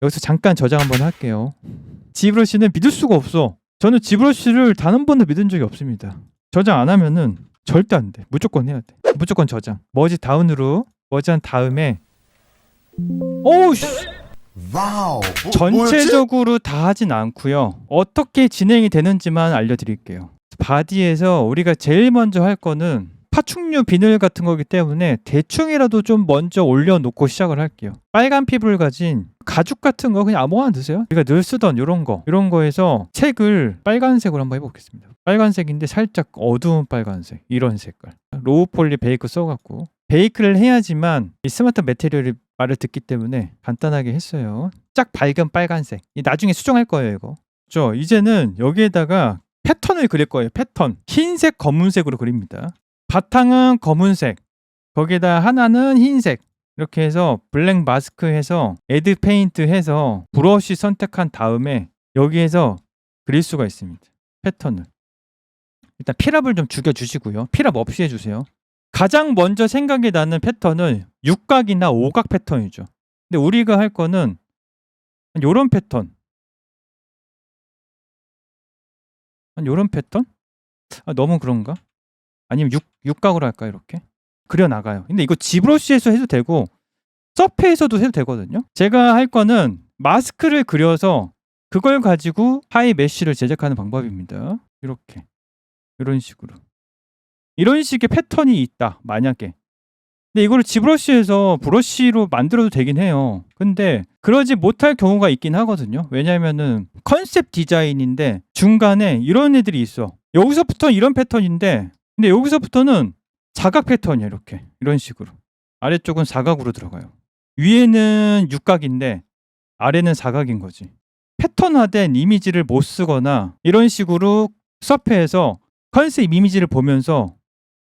여기서 잠깐 저장 한번 할게요. 지브러쉬는 믿을 수가 없어. 저는 지브러쉬를 단 한 번도 믿은 적이 없습니다. 저장 안 하면은 절대 안 돼. 무조건 해야 돼. 무조건 저장. 머지 다운으로 머지한 다음에 오우씨! 와우. 전체적으로 다 하진 않고요. 어떻게 진행이 되는지만 알려드릴게요. 바디에서 우리가 제일 먼저 할 거는 파충류 비늘 같은 거기 때문에 대충이라도 좀 먼저 올려놓고 시작을 할게요. 빨간 피부를 가진 가죽 같은 거 그냥 아무거나 드세요. 우리가 늘 쓰던 이런 거에서 색을 빨간색으로 한번 해보겠습니다. 빨간색인데 살짝 어두운 빨간색, 이런 색깔. 로우 폴리 베이크 써갖고 베이크를 해야지만 이 스마트 매테리얼이 말을 듣기 때문에 간단하게 했어요. 쫙 밝은 빨간색. 나중에 수정할 거예요, 이거. 이제는 여기에다가 패턴을 그릴 거예요. 패턴. 흰색, 검은색으로 그립니다. 바탕은 검은색, 거기에다 하나는 흰색. 이렇게 해서 블랙 마스크 해서 애드 페인트 해서 브러쉬 선택한 다음에 여기에서 그릴 수가 있습니다. 패턴을. 일단 필압을 좀 죽여주시고요. 필압 없이 해주세요. 가장 먼저 생각이 나는 패턴은 육각이나 오각 패턴이죠. 근데 우리가 할 거는 요런 패턴. 요런 패턴? 너무 그런가? 아니면 육각으로 할까 이렇게? 그려나가요. 근데 이거 지브러쉬에서 해도 되고 서페에서도 해도 되거든요. 제가 할 거는 마스크를 그려서 그걸 가지고 하이 메쉬를 제작하는 방법입니다. 이렇게. 이런 식으로. 이런 식의 패턴이 있다. 만약에. 근데 이거를 지브러쉬에서 브러쉬로 만들어도 되긴 해요. 근데 그러지 못할 경우가 있긴 하거든요. 왜냐면은 컨셉 디자인인데 중간에 이런 애들이 있어. 여기서부터 이런 패턴인데 근데 여기서부터는 사각 패턴이야. 이렇게. 이런 식으로. 아래쪽은 사각으로 들어가요. 위에는 육각인데 아래는 사각인 거지. 패턴화된 이미지를 못 쓰거나 이런 식으로 서페에서 컨셉 이미지를 보면서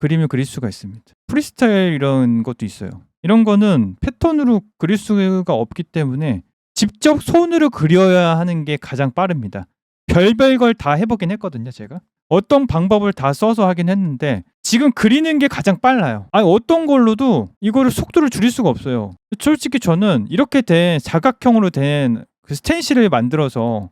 그림을 그릴 수가 있습니다. 프리스타일 이런 것도 있어요. 이런 거는 패턴으로 그릴 수가 없기 때문에 직접 손으로 그려야 하는 게 가장 빠릅니다. 별별 걸 다 해보긴 했거든요. 제가 어떤 방법을 다 써서 하긴 했는데 지금 그리는 게 가장 빨라요. 어떤 걸로도 이거를 속도를 줄일 수가 없어요. 솔직히 저는 이렇게 된 사각형으로 된 그 스텐실을 만들어서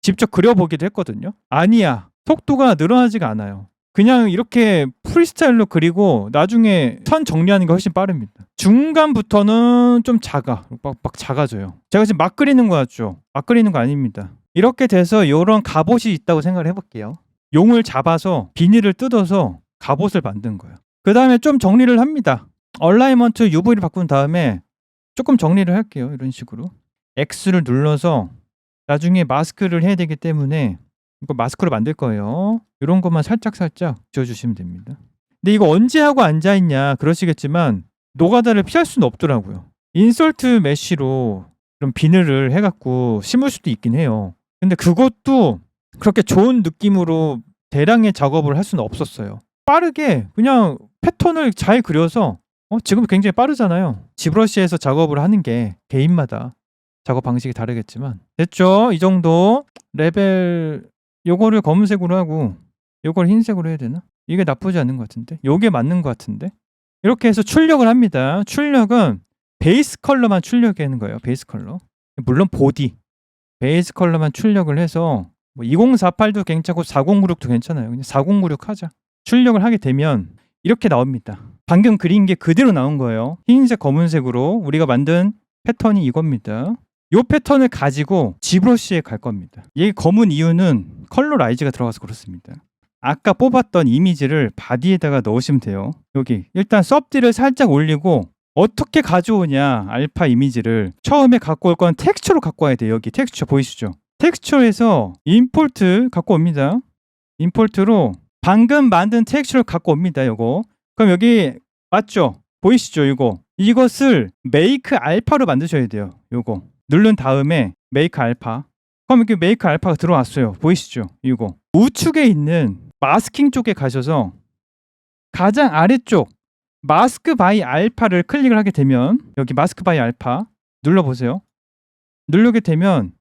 직접 그려보기도 했거든요. 아니야. 속도가 늘어나지가 않아요. 그냥 이렇게 프리스타일로 그리고 나중에 선 정리하는 게 훨씬 빠릅니다. 중간부터는 좀 작아. 막 작아져요. 제가 지금 막 그리는 거 같죠? 막 그리는 거 아닙니다. 이렇게 돼서 이런 갑옷이 있다고 생각을 해볼게요. 용을 잡아서 비닐을 뜯어서 갑옷을 만든 거예요. 그 다음에 좀 정리를 합니다. 얼라이먼트 UV를 바꾼 다음에 조금 정리를 할게요. 이런 식으로. X를 눌러서 나중에 마스크를 해야 되기 때문에 이거 마스크로 만들 거예요. 이런 것만 살짝살짝 지워주시면 됩니다. 근데 이거 언제 하고 앉아있냐 그러시겠지만 노가다를 피할 수는 없더라고요. 인설트 메쉬로 그런 비늘을 해갖고 심을 수도 있긴 해요. 근데 그것도 그렇게 좋은 느낌으로 대량의 작업을 할 수는 없었어요. 빠르게 그냥 패턴을 잘 그려서 지금 굉장히 빠르잖아요. 지브러쉬에서 작업을 하는 게 개인마다 작업 방식이 다르겠지만 됐죠? 이 정도. 레벨 요거를 검은색으로 하고 요걸 흰색으로 해야 되나? 이게 나쁘지 않은 것 같은데? 요게 맞는 것 같은데? 이렇게 해서 출력을 합니다. 출력은 베이스 컬러만 출력하는 거예요. 베이스 컬러. 물론 보디 베이스 컬러만 출력을 해서 2048도 괜찮고 4096도 괜찮아요. 그냥 4096 하자. 출력을 하게 되면 이렇게 나옵니다. 방금 그린 게 그대로 나온 거예요. 흰색 검은색으로 우리가 만든 패턴이 이겁니다. 이 패턴을 가지고 지브러쉬에 갈 겁니다. 이게 검은 이유는 컬러 라이즈가 들어가서 그렇습니다. 아까 뽑았던 이미지를 바디에다가 넣으시면 돼요. 여기 일단 섭디를 살짝 올리고 어떻게 가져오냐 알파 이미지를 처음에 갖고 올 건 텍스처로 갖고 와야 돼요. 여기 텍스처 보이시죠? 텍스처에서 임포트 갖고 옵니다. 임포트로 방금 만든 텍스처를 갖고 옵니다. 요거. 그럼 여기 맞죠? 보이시죠? 이것을 메이크 알파로 만드셔야 돼요. 요거 누른 다음에 메이크 알파. 그럼 이렇게 메이크 알파가 들어왔어요. 보이시죠? 이거 우측에 있는 마스킹 쪽에 가셔서 가장 아래쪽 마스크 바이 알파를 클릭을 하게 되면 여기 마스크 바이 알파 눌러보세요. 누르게 되면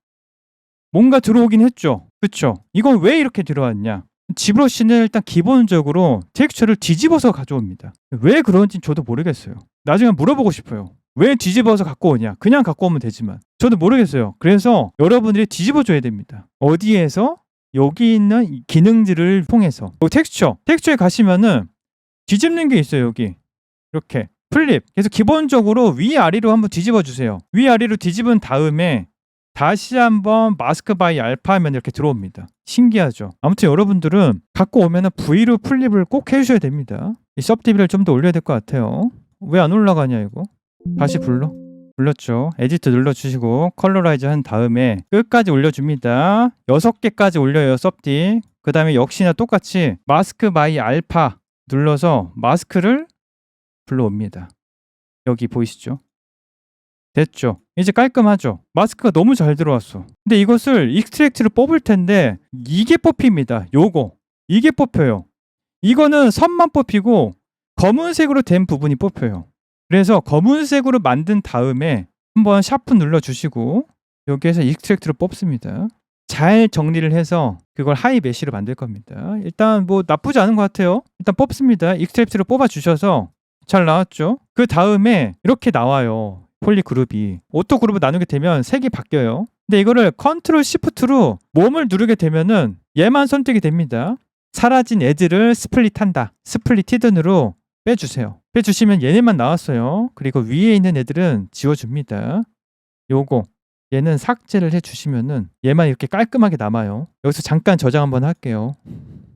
뭔가 들어오긴 했죠. 그쵸? 이건 왜 이렇게 들어왔냐? 지브러쉬는 일단 기본적으로 텍스처를 뒤집어서 가져옵니다. 왜 그런지 저도 모르겠어요. 나중에 물어보고 싶어요. 왜 뒤집어서 갖고 오냐? 그냥 갖고 오면 되지만. 저도 모르겠어요. 그래서 여러분들이 뒤집어 줘야 됩니다. 어디에서? 여기 있는 이 기능들을 통해서. 텍스처에 가시면은 뒤집는 게 있어요. 여기 이렇게 플립. 그래서 기본적으로 위아래로 한번 뒤집어 주세요. 위아래로 뒤집은 다음에 다시 한번 마스크 바이 알파 하면 이렇게 들어옵니다. 신기하죠? 아무튼 여러분들은 갖고 오면은 V로 플립을 꼭 해주셔야 됩니다. 이 섭DB를 좀 더 올려야 될 것 같아요. 왜 안 올라가냐 이거? 다시 불렀죠. 에디트 눌러주시고 컬러라이즈 한 다음에 끝까지 올려줍니다. 6개까지 올려요. 섭디. 그 다음에 역시나 똑같이 마스크 바이 알파 눌러서 마스크를 불러옵니다. 여기 보이시죠? 됐죠? 이제 깔끔하죠? 마스크가 너무 잘 들어왔어. 근데 이것을 익스트랙트를 뽑을 텐데 이게 뽑힙니다. 이게 뽑혀요. 이거는 선만 뽑히고 검은색으로 된 부분이 뽑혀요. 그래서 검은색으로 만든 다음에 한번 샤프 눌러주시고 여기에서 익스트랙트를 뽑습니다. 잘 정리를 해서 그걸 하이 메쉬로 만들 겁니다. 일단 뭐 나쁘지 않은 것 같아요. 일단 뽑습니다. 익스트랙트를 뽑아주셔서 잘 나왔죠? 그 다음에 이렇게 나와요. 폴리 그룹이. 오토 그룹을 나누게 되면 색이 바뀌어요. 근데 이거를 컨트롤 시프트로 몸을 누르게 되면은 얘만 선택이 됩니다. 사라진 애들을 스플릿한다. 스플릿 히든으로 빼주세요. 빼주시면 얘네만 나왔어요. 그리고 위에 있는 애들은 지워줍니다. 얘는 삭제를 해주시면은 얘만 이렇게 깔끔하게 남아요. 여기서 잠깐 저장 한번 할게요.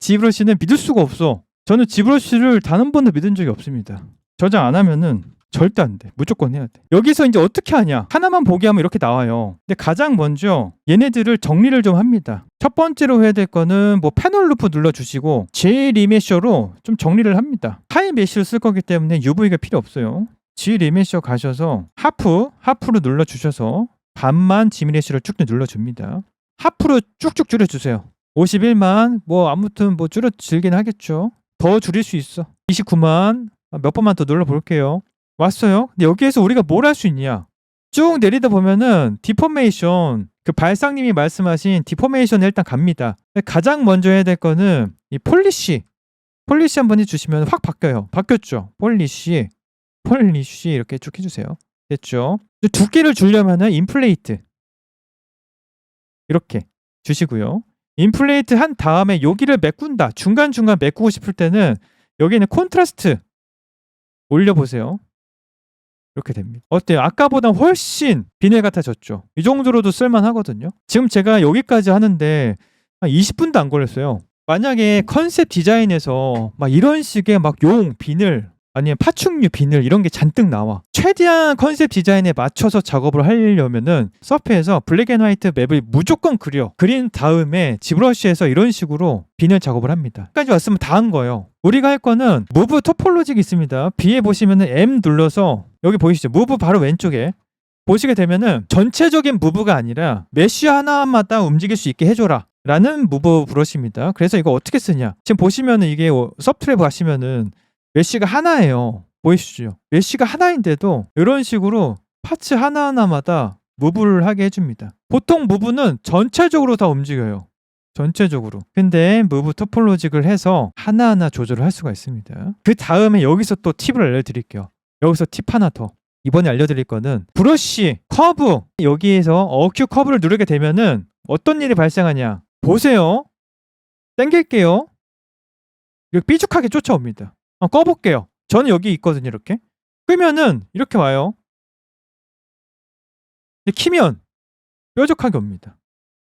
지브러시는 믿을 수가 없어. 저는 지브러시를 단 한 번도 믿은 적이 없습니다. 저장 안 하면은 절대 안 돼. 무조건 해야 돼. 여기서 이제 어떻게 하냐? 하나만 보게 하면 이렇게 나와요. 근데 가장 먼저 얘네들을 정리를 좀 합니다. 첫 번째로 해야 될 거는 뭐 패널 루프 눌러주시고 G리메셔로 좀 정리를 합니다. 하이 메쉬를 쓸 거기 때문에 UV가 필요 없어요. G리메셔 가셔서 하프로 눌러주셔서 반만 G리메셔를 쭉 눌러줍니다. 하프로 쭉쭉 줄여주세요. 51만 뭐 아무튼 뭐 줄긴 하겠죠. 더 줄일 수 있어. 29만 몇 번만 더 눌러볼게요. 왔어요. 근데 여기에서 우리가 뭘 할 수 있냐? 쭉 내리다 보면은 디포메이션, 그 발상님이 말씀하신 디포메이션에 일단 갑니다. 가장 먼저 해야 될 거는 이 폴리시 한번 해주시면 확 바뀌어요. 바뀌었죠? 폴리시 이렇게 쭉 해주세요. 됐죠? 두께를 주려면은 인플레이트 이렇게 주시고요. 인플레이트 한 다음에 여기를 메꾼다. 중간중간 메꾸고 싶을 때는 여기는 콘트라스트 올려보세요. 이렇게 됩니다. 어때요? 아까보다 훨씬 비닐 같아졌죠? 이 정도로도 쓸만하거든요. 지금 제가 여기까지 하는데 한 20분도 안 걸렸어요. 만약에 컨셉 디자인에서 막 이런 식의 막 비늘 아니면 파충류 비늘 이런 게 잔뜩 나와. 최대한 컨셉 디자인에 맞춰서 작업을 하려면은 서페에서 블랙 앤 화이트 맵을 무조건 그린 다음에 지브러시에서 이런 식으로 비늘 작업을 합니다. 여기까지 왔으면 다 한 거예요. 우리가 할 거는 무브 토폴로직이 있습니다. B에 보시면은 M 눌러서 여기 보이시죠? 무브 바로 왼쪽에 보시게 되면은 전체적인 무브가 아니라 메쉬 하나마다 움직일 수 있게 해줘라 라는 무브 브러쉬입니다. 그래서 이거 어떻게 쓰냐? 지금 보시면은 이게 서브트랩 가시면은 메쉬가 하나예요. 보이시죠? 메쉬가 하나인데도 이런 식으로 파츠 하나하나마다 무브를 하게 해줍니다. 보통 무브는 전체적으로 다 움직여요. 전체적으로. 근데 무브 토폴로직을 해서 하나하나 조절을 할 수가 있습니다. 그 다음에 여기서 또 팁을 알려드릴게요. 여기서 팁 하나 더. 이번에 알려드릴 거는 브러쉬, 커브. 여기에서 어큐 커브를 누르게 되면은 어떤 일이 발생하냐. 보세요. 당길게요. 이렇게 삐죽하게 쫓아옵니다. 꺼볼게요. 저는 여기 있거든요. 이렇게. 끄면은 이렇게 와요. 근데 키면 뾰족하게 옵니다.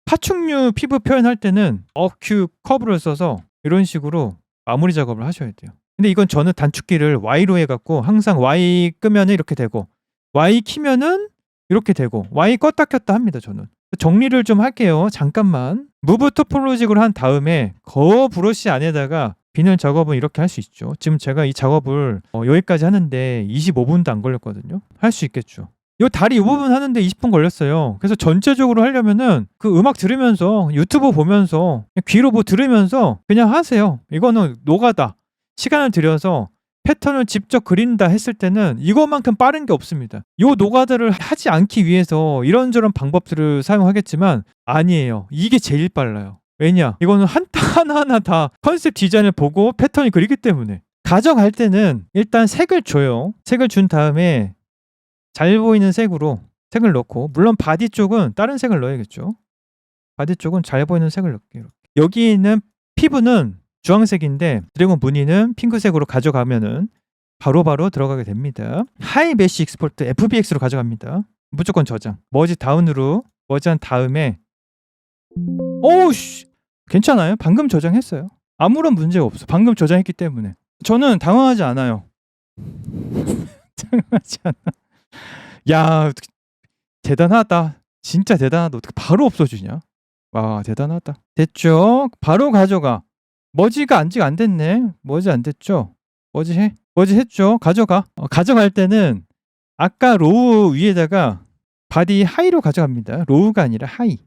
파충류 피부 표현할 때는 어큐 커브를 써서 이런 식으로 마무리 작업을 하셔야 돼요. 근데 이건 저는 단축키를 Y로 해갖고 항상 Y 끄면은 이렇게 되고 Y 키면은 이렇게 되고 Y 껐다 켰다 합니다. 저는. 정리를 좀 할게요. 잠깐만. 무브 토폴로직을 한 다음에 거 브러쉬 안에다가 비늘 작업은 이렇게 할 수 있죠. 지금 제가 이 작업을 여기까지 하는데 25분도 안 걸렸거든요. 할 수 있겠죠. 이 다리 이 부분 하는데 20분 걸렸어요. 그래서 전체적으로 하려면은 그 음악 들으면서 유튜브 보면서 귀로 뭐 들으면서 그냥 하세요. 이거는 노가다. 시간을 들여서 패턴을 직접 그린다 했을 때는 이것만큼 빠른 게 없습니다. 이 노가다를 하지 않기 위해서 이런저런 방법들을 사용하겠지만 아니에요. 이게 제일 빨라요. 왜냐? 이거는 하나하나 다 컨셉 디자인을 보고 패턴을 그리기 때문에. 가져갈 때는 일단 색을 줘요. 색을 준 다음에 잘 보이는 색으로 색을 넣고, 물론 바디 쪽은 다른 색을 넣어야겠죠. 바디 쪽은 잘 보이는 색을 넣을게요. 여기 있는 피부는 주황색인데 드래곤 무늬는 핑크색으로 가져가면은 바로바로 들어가게 됩니다. 하이 메쉬 익스포트 FBX로 가져갑니다. 무조건 저장. 머지 다운으로 머지한 다음에 오우씨 괜찮아요. 방금 저장했어요. 아무런 문제가 없어. 방금 저장했기 때문에 저는 당황하지 않아요. 당황하지 않아. 야 대단하다. 진짜 대단하다. 어떻게 바로 없어지냐. 와 대단하다. 됐죠. 바로 가져가. 머지가 아직 안 됐네. 머지 안 됐죠. 머지 해. 머지 했죠. 가져가. 가져갈 때는 아까 로우 위에다가 바디 하이로 가져갑니다. 로우가 아니라 하이.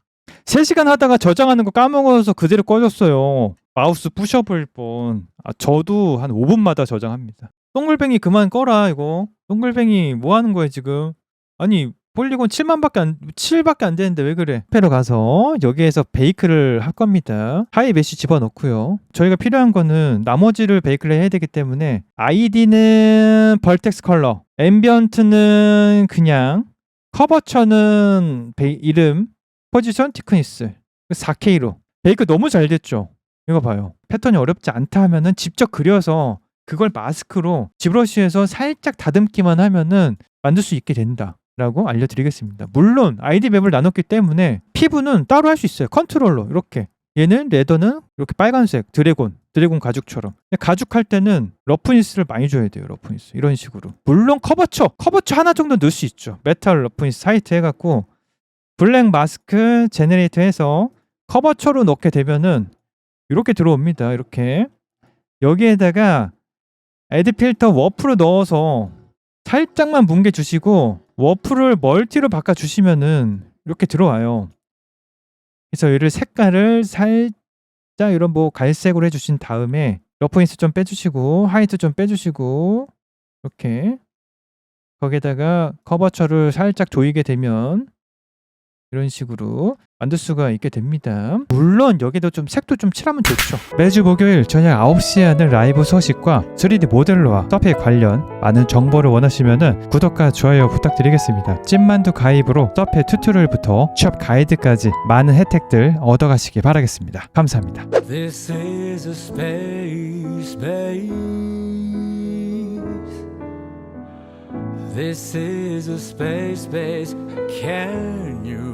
3시간 하다가 저장하는 거 까먹어서 그대로 꺼졌어요. 마우스 부셔버릴 뻔. 저도 한 5분마다 저장합니다. 동글뱅이 그만 꺼라 이거. 동글뱅이 뭐 하는 거야 지금. 아니 폴리곤 7밖에 안 되는데 왜 그래. 패로 가서 여기에서 베이크를 할 겁니다. 하이 메쉬 집어넣고요. 저희가 필요한 거는 나머지를 베이크를 해야 되기 때문에 아이디는 벌텍스 컬러, 앰비언트는 그냥, 커버처는 이름, 포지션, 티크니스 4K로. 베이크 너무 잘 됐죠. 이거 봐요. 패턴이 어렵지 않다 하면은 직접 그려서 그걸 마스크로 지브러쉬에서 살짝 다듬기만 하면은 만들 수 있게 된다 라고 알려드리겠습니다. 물론 아이디 맵을 나눴기 때문에 피부는 따로 할 수 있어요. 컨트롤러 이렇게. 얘는 레더는 이렇게 빨간색 드래곤 가죽처럼. 가죽할 때는 러프니스를 많이 줘야 돼요. 러프니스 이런 식으로. 물론 커버처 하나 정도 넣을 수 있죠. 메탈 러프니스 사이트 해갖고 블랙 마스크 제네레이터 해서 커버처로 넣게 되면은 이렇게 들어옵니다. 이렇게 여기에다가 애드 필터 워프를 넣어서 살짝만 뭉개주시고 워프를 멀티로 바꿔주시면은 이렇게 들어와요. 그래서 얘를 색깔을 살짝 이런 뭐 갈색으로 해주신 다음에 러프니스 좀 빼주시고 하이트 좀 빼주시고 이렇게 거기에다가 커버처를 살짝 조이게 되면 이런 식으로 만들 수가 있게 됩니다. 물론 여기도 좀 색도 좀 칠하면 좋죠. 매주 목요일 저녁 9시에 하는 라이브 소식과 3D 모델러와 서페 관련 많은 정보를 원하시면 구독과 좋아요 부탁드리겠습니다. 찐만두 가입으로 서페 튜토리얼부터 취업 가이드까지 많은 혜택들 얻어가시기 바라겠습니다. 감사합니다. This is a space base. This is a space base. Can you